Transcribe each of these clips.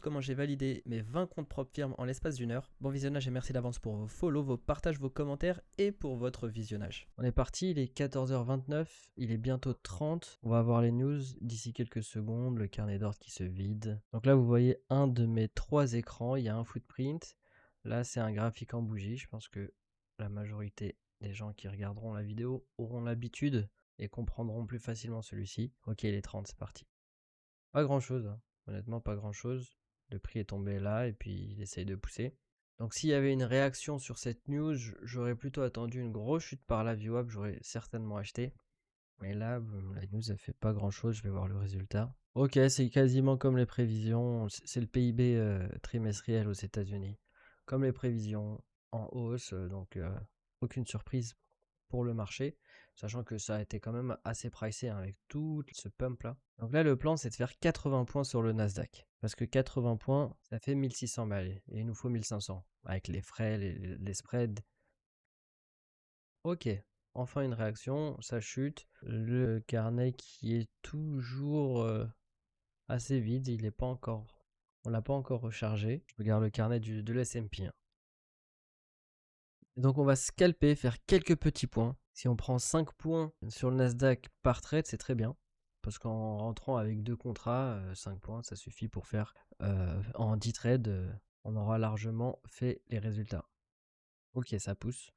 comment j'ai validé mes 20 comptes propres firmes en l'espace d'une heure. Bon visionnage et merci d'avance pour vos follow, vos partages, vos commentaires et pour votre visionnage. On est parti, il est 14h29, il est bientôt 30. On va voir les news d'ici quelques secondes, le carnet d'ordre qui se vide. Donc là vous voyez un de mes 3 écrans, il y a un footprint. Là c'est un graphique en bougie, je pense que la majorité des gens qui regarderont la vidéo auront l'habitude et comprendront plus facilement celui-ci. Ok, il est 30, c'est parti. Pas grand chose, hein. Honnêtement pas grand chose. Le prix est tombé là et puis il essaye de pousser. Donc s'il y avait une réaction sur cette news, j'aurais plutôt attendu une grosse chute par la VWAP, j'aurais certainement acheté. Mais là, la news elle fait pas grand chose, je vais voir le résultat. Ok, c'est quasiment comme les prévisions, c'est le PIB trimestriel aux États-Unis. Comme les prévisions, en hausse, donc aucune surprise pour le marché, sachant que ça a été quand même assez pricé hein, avec tout ce pump là. Donc là le plan c'est de faire 80 points sur le Nasdaq, parce que 80 points ça fait 1600 balles, et il nous faut 1500, avec les frais, les spreads. Ok, enfin une réaction, ça chute, le carnet qui est toujours assez vide, il est pas encore, on l'a pas encore rechargé. Je regarde le carnet de l'S&P hein. Donc on va scalper, faire quelques petits points. Si on prend 5 points sur le Nasdaq par trade, c'est très bien. Parce qu'en rentrant avec 2 contrats, 5 points, ça suffit pour faire en 10 trades, on aura largement fait les résultats. Ok, ça pousse.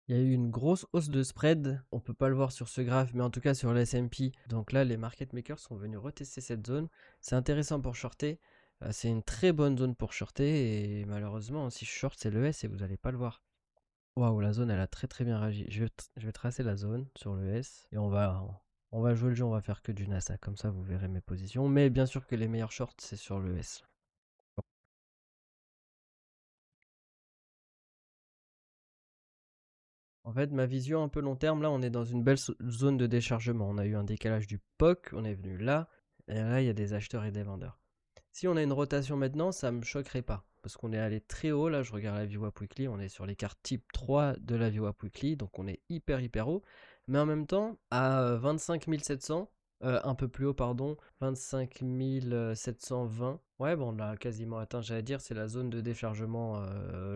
Il y a eu une grosse hausse de spread, on peut pas le voir sur ce graphe, mais en tout cas sur le S&P. Donc là, les market makers sont venus retester cette zone. C'est intéressant pour shorter. C'est une très bonne zone pour shorter et malheureusement, si je short, c'est le S et vous n'allez pas le voir. Waouh, la zone, elle a très très bien réagi. Je vais tracer la zone sur le S et on va jouer le jeu, on va faire que du Nasdaq. Comme ça, vous verrez mes positions. Mais bien sûr que les meilleurs shorts, c'est sur le S. En fait, ma vision un peu long terme, là, on est dans une belle zone de déchargement. On a eu un décalage du POC, on est venu là, et là, il y a des acheteurs et des vendeurs. Si on a une rotation maintenant, ça me choquerait pas. Parce qu'on est allé très haut, là, je regarde la VWAP Weekly, on est sur les cartes type 3 de la VWAP Weekly, donc on est hyper haut. Mais en même temps, à 25 700, un peu plus haut, pardon, 25 720. Ouais, bon, on l'a quasiment atteint, j'allais dire, c'est la zone de déchargement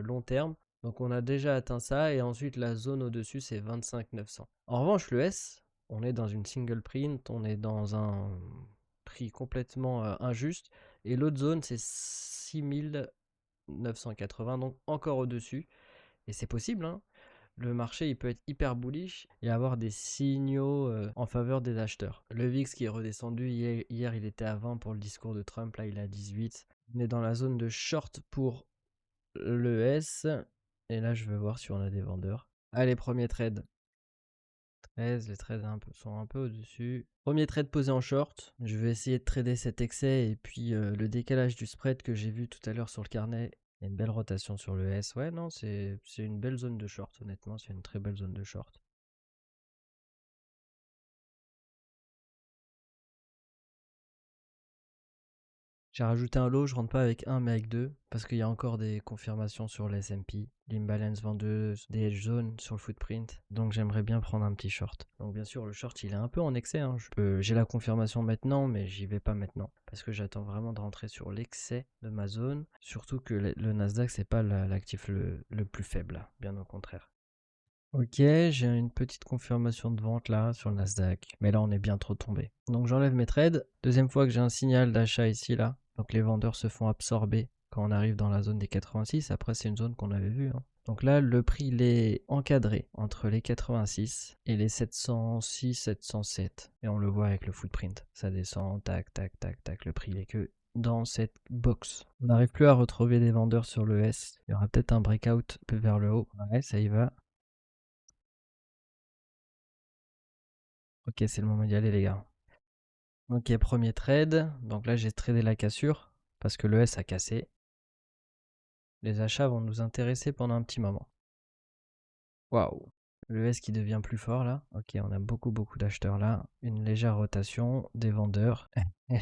long terme. Donc on a déjà atteint ça et ensuite la zone au-dessus c'est 25 900. En revanche le S, on est dans une single print, on est dans un prix complètement injuste et l'autre zone c'est 6980 donc encore au-dessus et c'est possible hein. Le marché il peut être hyper bullish et avoir des signaux en faveur des acheteurs. Le VIX qui est redescendu hier il était à 20 pour le discours de Trump, là il est à 18. On est dans la zone de short pour le S. Et là, je vais voir si on a des vendeurs. Allez, premier trade. 13, les trades sont un peu au-dessus. Premier trade posé en short. Je vais essayer de trader cet excès et puis le décalage du spread que j'ai vu tout à l'heure sur le carnet. Il y a une belle rotation sur le S. Ouais, non, c'est une belle zone de short, honnêtement. C'est une très belle zone de short. J'ai rajouté un lot, je rentre pas avec 1 mais avec 2 parce qu'il y a encore des confirmations sur le S&P, l'imbalance vendeuse, des hedge zones sur le footprint. Donc j'aimerais bien prendre un petit short. Donc bien sûr le short il est un peu en excès. Hein. J'ai la confirmation maintenant mais j'y vais pas maintenant parce que j'attends vraiment de rentrer sur l'excès de ma zone. Surtout que le Nasdaq c'est pas l'actif le plus faible, bien au contraire. Ok, j'ai une petite confirmation de vente là sur le Nasdaq, mais là on est bien trop tombé. Donc j'enlève mes trades. Deuxième fois que j'ai un signal d'achat ici là. Donc les vendeurs se font absorber quand on arrive dans la zone des 86. Après c'est une zone qu'on avait vue. Hein. Donc là le prix il est encadré entre les 86 et les 706, 707. Et on le voit avec le footprint. Ça descend, tac, tac, tac, tac. Le prix il est que dans cette box. On n'arrive plus à retrouver des vendeurs sur le S. Il y aura peut-être un breakout peu vers le haut. Ouais, ça y va. Ok, c'est le moment d'y aller les gars. Ok, premier trade. Donc là, j'ai tradé la cassure parce que le S a cassé. Les achats vont nous intéresser pendant un petit moment. Waouh. Le S qui devient plus fort là. Ok, on a beaucoup d'acheteurs là. Une légère rotation, des vendeurs.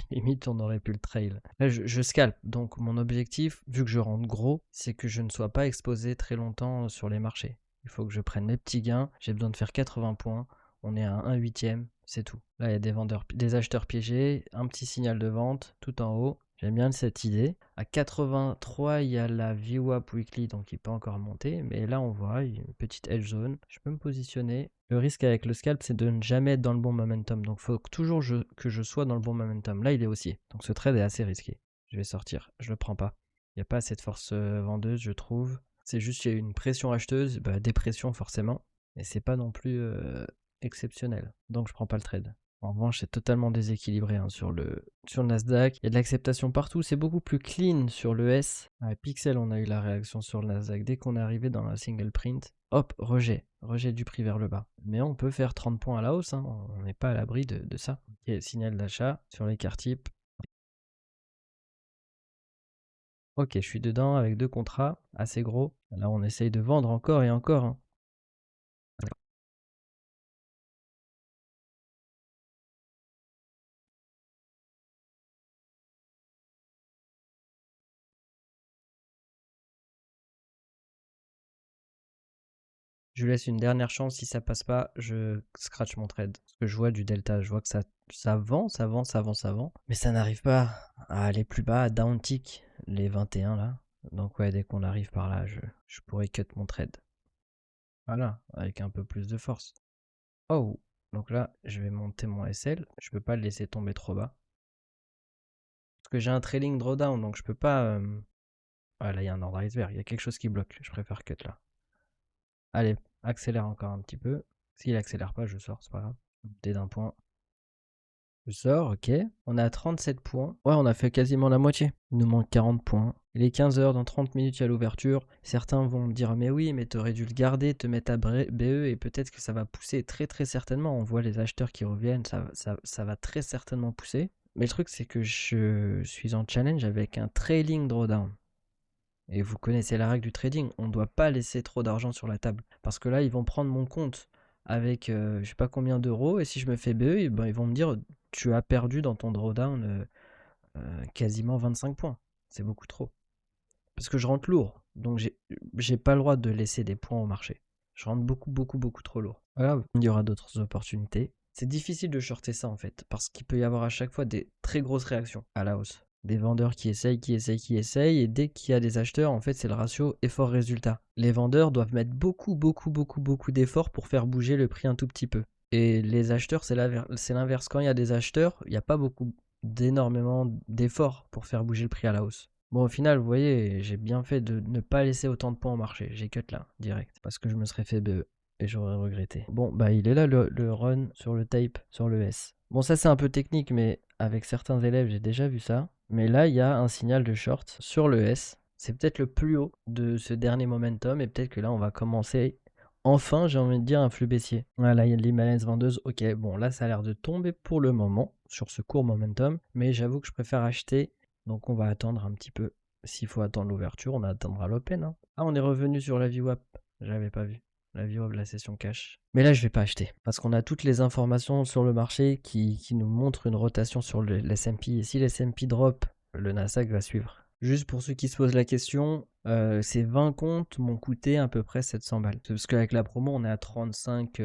Limite, on aurait pu le trail. Là, je scalpe. Donc mon objectif, vu que je rentre gros, c'est que je ne sois pas exposé très longtemps sur les marchés. Il faut que je prenne mes petits gains. J'ai besoin de faire 80 points. On est à 1/8. c'est tout. Là, il y a des acheteurs piégés, un petit signal de vente tout en haut. J'aime bien cette idée. À 83, il y a la VWAP Weekly, donc il peut encore monter. Mais là, on voit une petite edge zone. Je peux me positionner. Le risque avec le scalp, c'est de ne jamais être dans le bon momentum. Donc, il faut toujours que je sois dans le bon momentum. Là, il est haussier. Donc, ce trade est assez risqué. Je vais sortir. Je le prends pas. Il n'y a pas assez de force vendeuse, je trouve. C'est juste qu'il y a une pression acheteuse, dépression forcément. Et c'est pas non plus exceptionnel. Donc je prends pas le trade. En revanche, c'est totalement déséquilibré sur le Nasdaq. Il y a de l'acceptation partout. C'est beaucoup plus clean sur le S. À Pixel, on a eu la réaction sur le Nasdaq. Dès qu'on est arrivé dans la single print, hop, rejet. Rejet du prix vers le bas. Mais on peut faire 30 points à la hausse. On n'est pas à l'abri de ça. Ok, signal d'achat sur l'écart type. Ok, je suis dedans avec 2 contrats assez gros. Là, on essaye de vendre encore et encore. Je laisse une dernière chance. Si ça passe pas, je scratch mon trade. Parce que je vois du delta. Je vois que ça vend, ça vend, ça vend, ça vend. Mais ça n'arrive pas à aller plus bas, à down tick les 21 là. Donc ouais, dès qu'on arrive par là, je pourrais cut mon trade. Voilà, avec un peu plus de force. Oh, donc là, je vais monter mon SL. Je peux pas le laisser tomber trop bas. Parce que j'ai un trailing drawdown, donc je peux pas... Ah là, il y a un ordre iceberg. Il y a quelque chose qui bloque. Je préfère cut là. Allez, accélère encore un petit peu. S'il accélère pas, je sors, c'est pas grave. Dès d'un point. Je sors, ok. On a 37 points. Ouais, on a fait quasiment la moitié. Il nous manque 40 points. Il est 15 h, dans 30 minutes, il y a l'ouverture. Certains vont me dire, mais oui, mais t'aurais dû le garder, te mettre à BE, et peut-être que ça va pousser très très certainement. On voit les acheteurs qui reviennent, ça va très certainement pousser. Mais le truc, c'est que je suis en challenge avec un trailing drawdown. Et vous connaissez la règle du trading, on ne doit pas laisser trop d'argent sur la table. Parce que là, ils vont prendre mon compte avec je sais pas combien d'euros, et si je me fais BE, ils vont me dire tu as perdu dans ton drawdown quasiment 25 points. C'est beaucoup trop. Parce que je rentre lourd, donc j'ai pas le droit de laisser des points au marché. Je rentre beaucoup, beaucoup, beaucoup trop lourd. Voilà, il y aura d'autres opportunités. C'est difficile de shorter ça en fait, parce qu'il peut y avoir à chaque fois des très grosses réactions à la hausse. Des vendeurs qui essayent, et dès qu'il y a des acheteurs, en fait, c'est le ratio effort-résultat. Les vendeurs doivent mettre beaucoup, beaucoup, beaucoup, beaucoup d'efforts pour faire bouger le prix un tout petit peu. Et les acheteurs, c'est l'inverse. Quand il y a des acheteurs, il n'y a pas d'énormément d'efforts pour faire bouger le prix à la hausse. Bon, au final, vous voyez, j'ai bien fait de ne pas laisser autant de points au marché. J'ai cut là, direct, parce que je me serais fait BE. Et j'aurais regretté. Bon, bah il est là le run sur le tape, sur le S. Bon, ça c'est un peu technique, mais avec certains élèves, j'ai déjà vu ça. Mais là, il y a un signal de short sur le S. C'est peut-être le plus haut de ce dernier momentum, et peut-être que là, on va commencer, enfin, j'ai envie de dire, un flux baissier. Voilà, il y a de l'imbalance vendeuse. Ok, bon, là, ça a l'air de tomber pour le moment, sur ce court momentum, mais j'avoue que je préfère acheter, donc on va attendre un petit peu. S'il faut attendre l'ouverture, on attendra l'open. Hein. Ah, on est revenu sur la VWAP, j'avais pas vu la VWAP de la session cash. Mais là, je vais pas acheter parce qu'on a toutes les informations sur le marché qui nous montrent une rotation sur l'S&P. Et si l'S&P drop, le Nasdaq va suivre. Juste pour ceux qui se posent la question, ces 20 comptes m'ont coûté à peu près 700 balles. Parce qu'avec la promo, on est à 35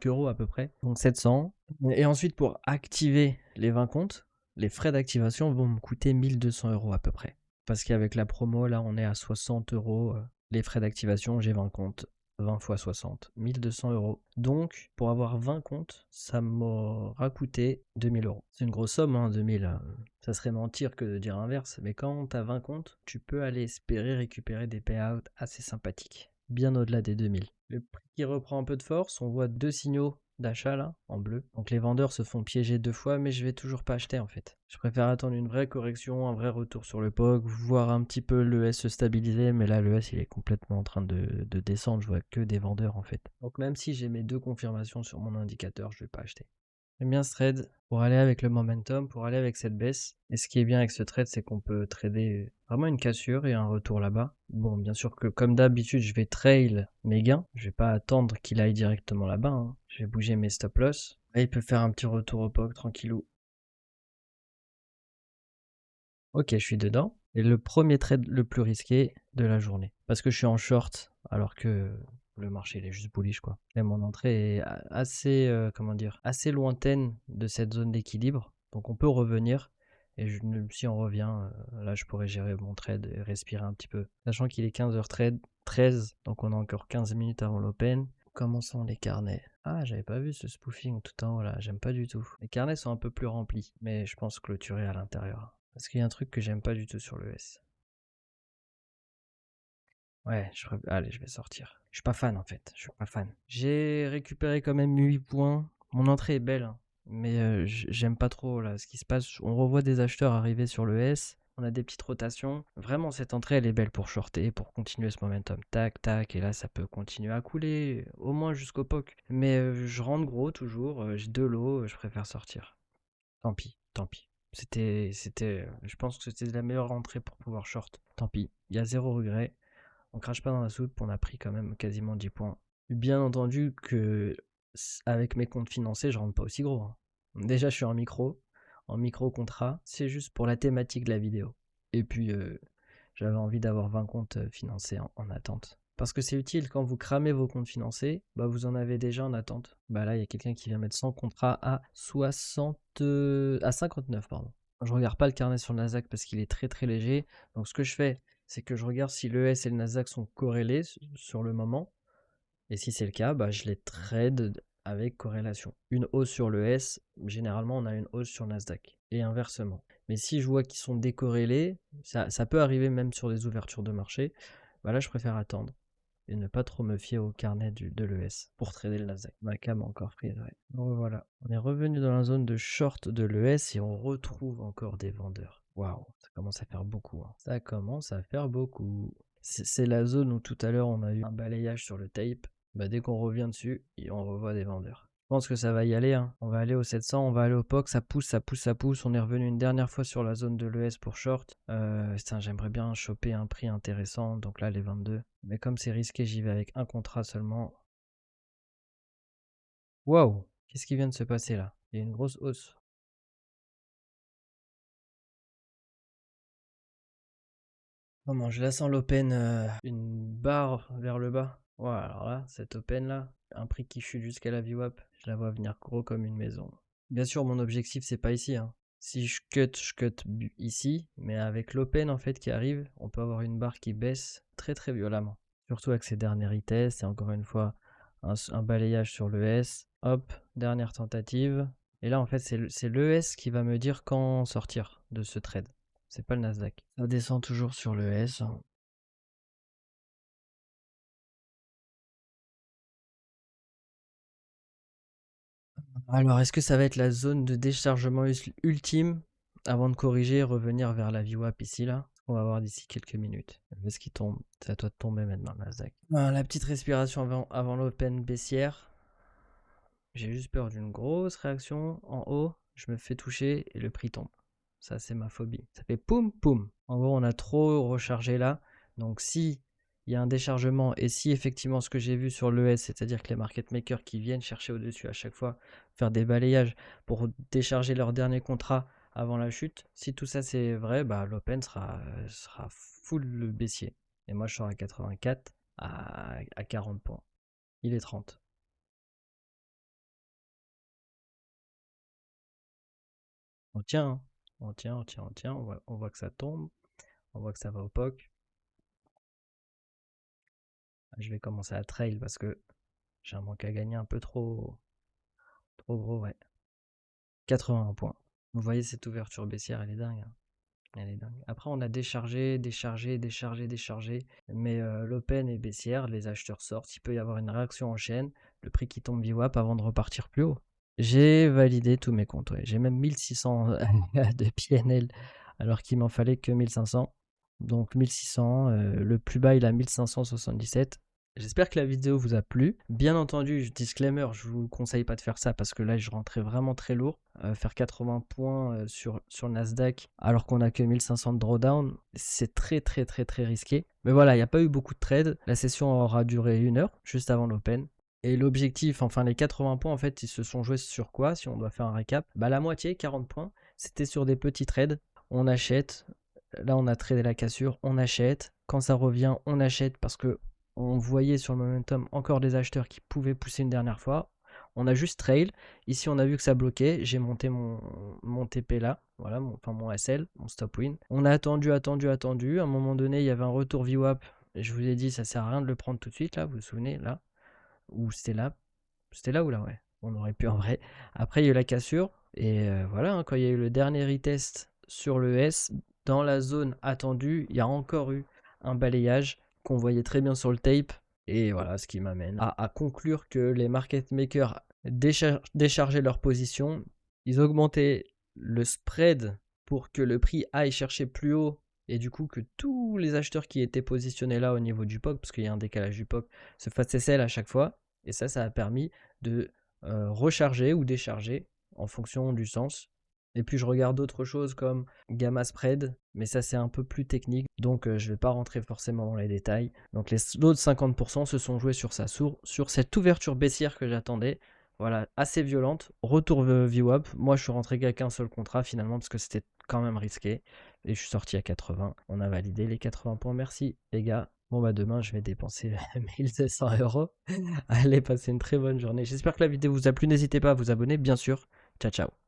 euros à peu près. Donc 700. Et ensuite, pour activer les 20 comptes, les frais d'activation vont me coûter 1200 euros à peu près. Parce qu'avec la promo, là, on est à 60 euros. Les frais d'activation, j'ai 20 comptes. 20 x 60, 1200 euros. Donc, pour avoir 20 comptes, ça m'aura coûté 2000 euros. C'est une grosse somme, hein, 2000. Ça serait mentir que de dire l'inverse. Mais quand tu as 20 comptes, tu peux aller espérer récupérer des payouts assez sympathiques. Bien au-delà des 2000. Le prix qui reprend un peu de force, on voit 2 signaux d'achat là, en bleu. Donc les vendeurs se font piéger 2 fois, mais je vais toujours pas acheter en fait. Je préfère attendre une vraie correction, un vrai retour sur le POG, voir un petit peu le S se stabiliser, mais là le S il est complètement en train de descendre, je vois que des vendeurs en fait. Donc même si j'ai mes 2 confirmations sur mon indicateur, je vais pas acheter. J'aime bien ce trade pour aller avec le momentum, pour aller avec cette baisse. Et ce qui est bien avec ce trade, c'est qu'on peut trader vraiment une cassure et un retour là-bas. Bon, bien sûr que comme d'habitude, je vais trail mes gains. Je vais pas attendre qu'il aille directement là-bas. Hein. Je vais bouger mes stop loss. Là, il peut faire un petit retour au POG tranquillou. Ok, je suis dedans. Et le premier trade le plus risqué de la journée. Parce que je suis en short, alors que Le marché, il est juste bullish, quoi. Et mon entrée est assez, comment dire, assez lointaine de cette zone d'équilibre. Donc on peut revenir. Et si on revient, là, je pourrais gérer mon trade et respirer un petit peu. Sachant qu'il est 15h13, donc on a encore 15 minutes avant l'open. Comment sont les carnets? Ah, j'avais pas vu ce spoofing tout en haut là, j'aime pas du tout. Les carnets sont un peu plus remplis, mais je pense clôturer à l'intérieur. Parce qu'il y a un truc que j'aime pas du tout sur le S. Ouais, allez, je vais sortir. Je suis pas fan en fait, je suis pas fan. J'ai récupéré quand même 8 points. Mon entrée est belle, hein, mais j'aime pas trop là ce qui se passe. On revoit des acheteurs arriver sur le S. On a des petites rotations. Vraiment, cette entrée, elle est belle pour shorter, pour continuer ce momentum. Tac, tac. Et là, ça peut continuer à couler, au moins jusqu'au POC. Mais je rentre gros toujours. J'ai de l'eau, je préfère sortir. Tant pis, tant pis. Je pense que c'était la meilleure entrée pour pouvoir short. Tant pis, il y a zéro regret. On crache pas dans la soupe, on a pris quand même quasiment 10 points. Bien entendu que avec mes comptes financés, je rentre pas aussi gros, hein. Déjà, je suis en micro contrat, c'est juste pour la thématique de la vidéo. Et puis, j'avais envie d'avoir 20 comptes financés en attente. Parce que c'est utile, quand vous cramez vos comptes financés, bah vous en avez déjà en attente. Bah là, il y a quelqu'un qui vient mettre 100 contrats à 59, pardon. Je regarde pas le carnet sur le Nasdaq parce qu'il est très très léger. Donc ce que je fais, c'est que je regarde si l'ES et le Nasdaq sont corrélés sur le moment. Et si c'est le cas, bah, je les trade avec corrélation. Une hausse sur l'ES, généralement on a une hausse sur le Nasdaq. Et inversement. Mais si je vois qu'ils sont décorrélés, ça peut arriver même sur des ouvertures de marché, bah là je préfère attendre. Et ne pas trop me fier au carnet de l'ES pour trader le Nasdaq. Ma cam a encore pris, ouais. Donc voilà, on est revenu dans la zone de short de l'ES et on retrouve encore des vendeurs. Waouh, ça commence à faire beaucoup, hein. Ça commence à faire beaucoup. C'est la zone où tout à l'heure on a eu un balayage sur le tape. Bah, dès qu'on revient dessus, on revoit des vendeurs. Je pense que ça va y aller, hein. On va aller au 700, on va aller au POC, ça pousse, ça pousse, ça pousse. On est revenu une dernière fois sur la zone de l'ES pour short. J'aimerais bien choper un prix intéressant, donc là les 22. Mais comme c'est risqué, j'y vais avec un contrat seulement. Waouh, qu'est-ce qui vient de se passer là? Il y a une grosse hausse. Comment je la sens l'open, une barre vers le bas. Ouais, alors là, cette open là, un prix qui chute jusqu'à la VWAP, je la vois venir gros comme une maison. Bien sûr, mon objectif c'est pas ici, hein. Si je cut ici, mais avec l'open en fait qui arrive, on peut avoir une barre qui baisse très très violemment. Surtout avec ces derniers retests et encore une fois un balayage sur le S. Hop, dernière tentative. Et là en fait c'est le S qui va me dire quand sortir de ce trade. C'est pas le Nasdaq. Ça descend toujours sur le S. Alors, est-ce que ça va être la zone de déchargement ultime avant de corriger et revenir vers la VWAP ici, là? On va voir d'ici quelques minutes. Est-ce qu'il tombe? C'est à toi de tomber maintenant, Nasdaq. La petite respiration avant l'open baissière. J'ai juste peur d'une grosse réaction en haut. Je me fais toucher et le prix tombe. Ça, c'est ma phobie. Ça fait poum poum. En gros, on a trop rechargé là. Donc, si il y a un déchargement et si effectivement ce que j'ai vu sur l'ES, c'est-à-dire que les market makers qui viennent chercher au-dessus à chaque fois, faire des balayages pour décharger leur dernier contrat avant la chute, si tout ça c'est vrai, bah, l'open sera full baissier. Et moi, je sors à 84 à 40 points. Il est 30. On tient, hein. On tient, on tient, on tient. On voit que ça tombe. On voit que ça va au POC. Je vais commencer à trail parce que j'ai un manque à gagner un peu trop gros, ouais. 81 points. Vous voyez cette ouverture baissière, elle est dingue, hein. Elle est dingue. Après, on a déchargé, déchargé, déchargé, déchargé. Mais l'open est baissière, les acheteurs sortent. Il peut y avoir une réaction en chaîne. Le prix qui tombe VWAP avant de repartir plus haut. J'ai validé tous mes comptes, ouais. J'ai même 1600 de PNL alors qu'il m'en fallait que 1500. Donc 1600, le plus bas il a 1577. J'espère que la vidéo vous a plu. Bien entendu, disclaimer, je vous conseille pas de faire ça parce que là je rentrais vraiment très lourd. Faire 80 points sur le Nasdaq alors qu'on a que 1500 de drawdown, c'est très très très très risqué. Mais voilà, il n'y a pas eu beaucoup de trades. La session aura duré 1 heure, juste avant l'open. Et l'objectif, enfin les 80 points, en fait, ils se sont joués sur quoi, si on doit faire un récap? Bah la moitié, 40 points, c'était sur des petits trades. On achète, là on a tradé la cassure, on achète. Quand ça revient, on achète parce que On voyait sur le momentum encore des acheteurs qui pouvaient pousser une dernière fois. On a juste trail. Ici, on a vu que ça bloquait. J'ai monté mon TP là. Voilà, mon SL, mon stop win. On a attendu. À un moment donné, il y avait un retour VWAP. Je vous ai dit, ça sert à rien de le prendre tout de suite là. Vous vous souvenez là? Ou c'était là? C'était là ou là, ouais. On aurait pu en vrai. Après, il y a eu la cassure. Et voilà, hein, quand il y a eu le dernier retest sur le S, dans la zone attendue, il y a encore eu un balayage qu'on voyait très bien sur le tape. Et voilà, ce qui m'amène à conclure que les market makers déchargeaient leur position. Ils augmentaient le spread pour que le prix aille chercher plus haut. Et du coup, que tous les acheteurs qui étaient positionnés là au niveau du POC, parce qu'il y a un décalage du POC, se fassent sell à chaque fois. Et ça a permis de recharger ou décharger en fonction du sens. Et puis je regarde d'autres choses comme gamma spread, mais ça c'est un peu plus technique, donc je ne vais pas rentrer forcément dans les détails. Donc les autres 50% se sont joués sur sur cette ouverture baissière que j'attendais. Voilà, assez violente. Retour VWAP. Moi je suis rentré qu'avec un seul contrat finalement parce que c'était quand même risqué. Et je suis sorti à 80. On a validé les 80 points. Merci les gars. Bon bah demain je vais dépenser 1200 euros. Allez, passez une très bonne journée. J'espère que la vidéo vous a plu. N'hésitez pas à vous abonner, bien sûr. Ciao, ciao.